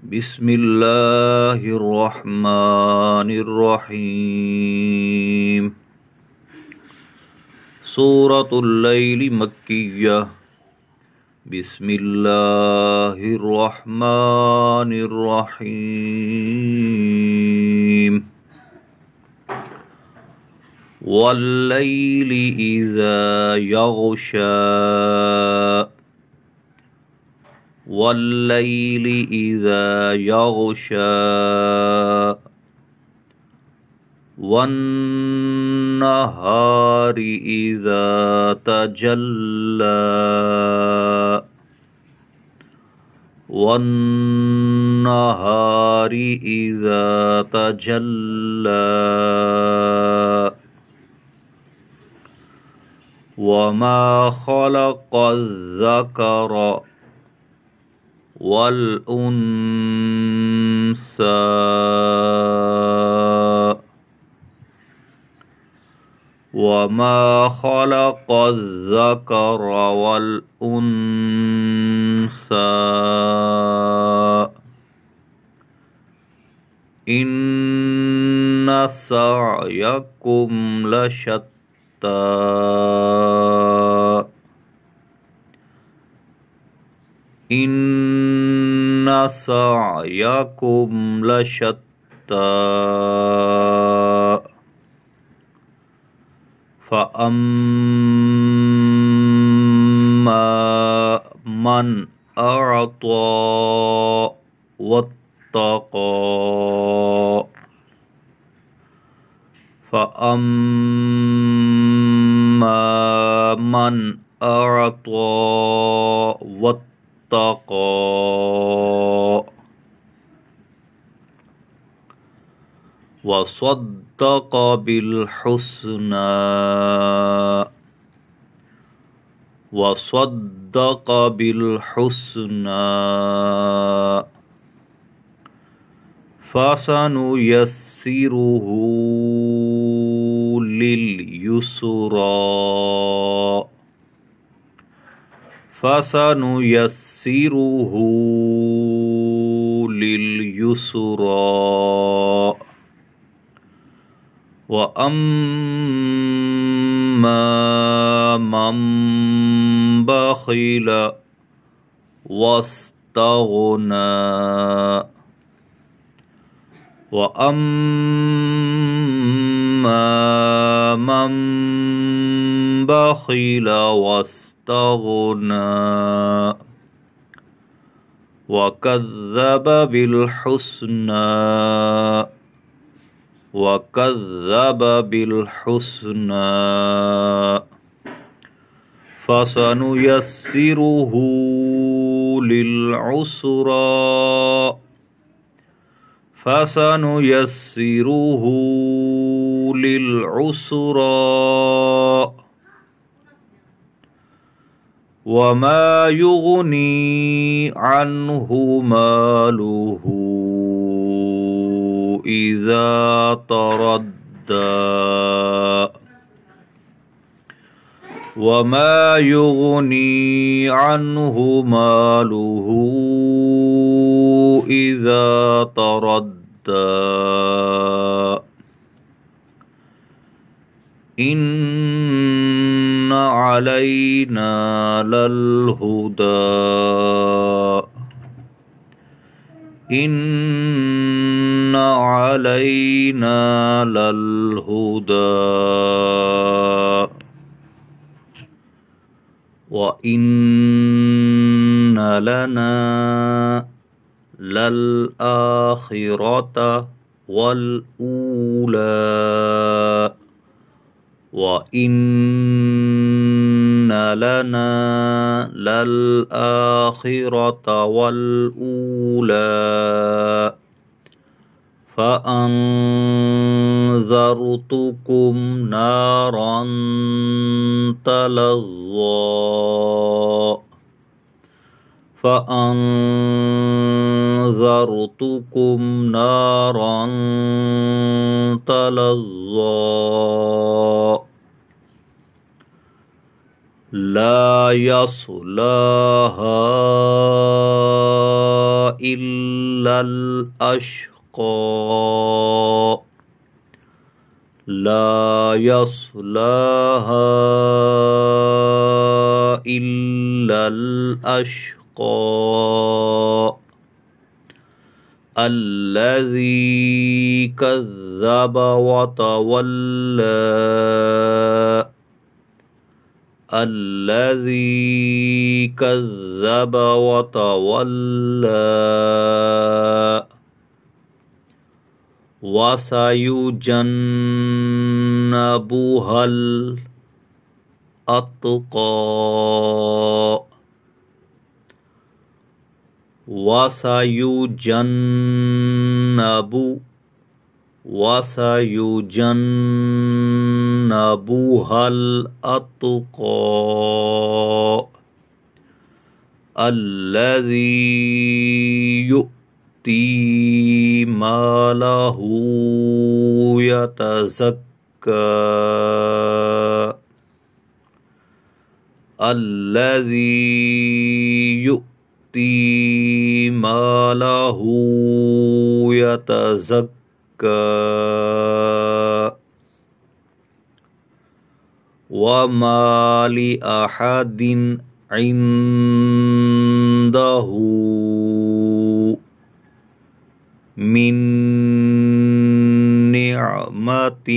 بسم الله الرحمن الرحيم. سورة الليل مكية. بسم الله الرحمن الرحيم. والليل إذا يغشى والليل إذا يغشى والنهار إذا تجلى والنهار إذا تجلى وما خلق الذكر والأنثى وما خلق الذكر والأنثى إن سعيكم لشتى إن سعيكم لشتى فأما من أعطى واتقى فأما من أعطى واتقى وصدق بالحسنى فسنيسره لليسرى وأما من بخل واستغنى وكذب بالحسنى فسنيسره للعسرى وما يغني عنه ماله إذا تردى وما يغني عنه ماله إذا تردى إن علينا للهدى إن علينا للهدى وإن لنا للآخرة والأولى وإن لنا للآخرة والأولى فأنذرتكم نارا تلظى لا يصلاها إلا الأشقى لا يصلاها إلا الأشقى الذي كذب وتولى الذي كذب وتولى وسيجنبها الأتقى وسيجنبها الأتقى الذي يؤتي ماله يتزكى الذي يؤتي ماله يتزكى وما لأحد عنده من نعمة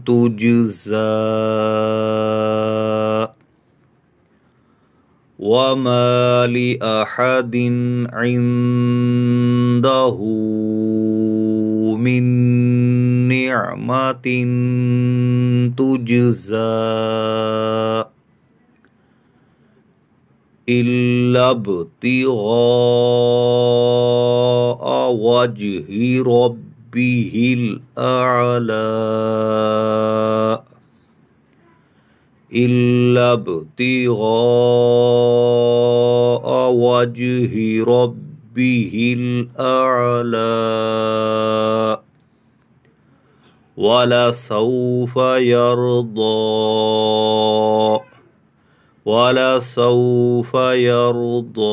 تجزى وما لأحد عنده من نعمة تجزى إلا ابتغاء وجه ربه الأعلى إلا ابتغاء وجه ربه الأعلى ولسوف يرضى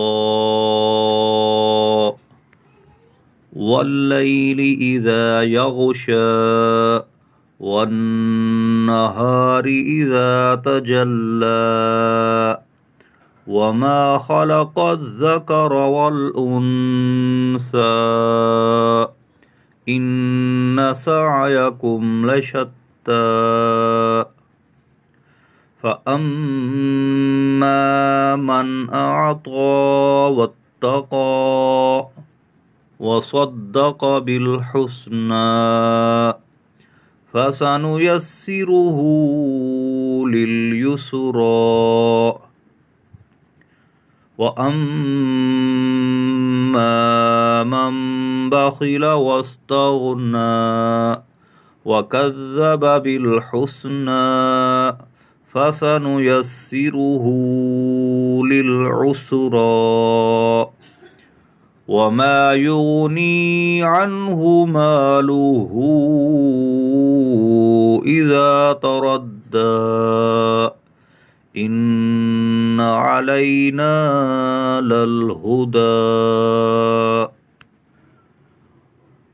والليل إذا يغشى والنهار إذا تجلى وما خلق الذكر والأنثى إن سعيكم لشتى فأما من أعطى واتقى وصدق بالحسنى فسنيسره لليسرى وأما من بخل واستغنى وكذب بالحسنى فسنيسره للعسرى وما يغني عنه ماله إذا تردى إن علينا للهدى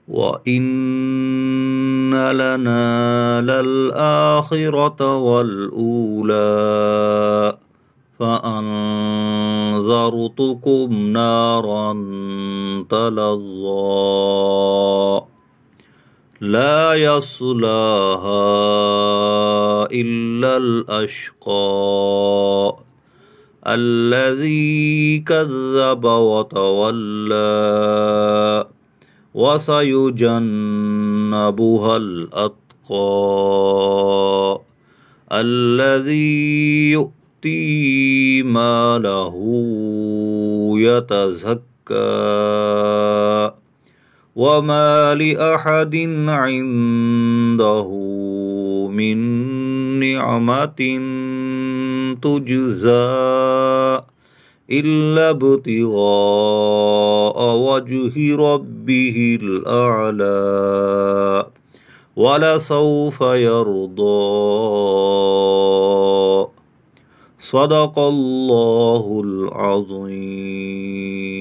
وإن لنا للآخرة والأولى فأنذرتكم نارا تلظى لا يصلاها إلا الأشقى الذي كذب وتولى وسيجنبها الأتقى الذي يؤتي ماله يتزكى وما لأحد عنده من نعمة تجزى إلا ابتغاء وجه ربه الأعلى ولسوف يرضى صدق الله العظيم.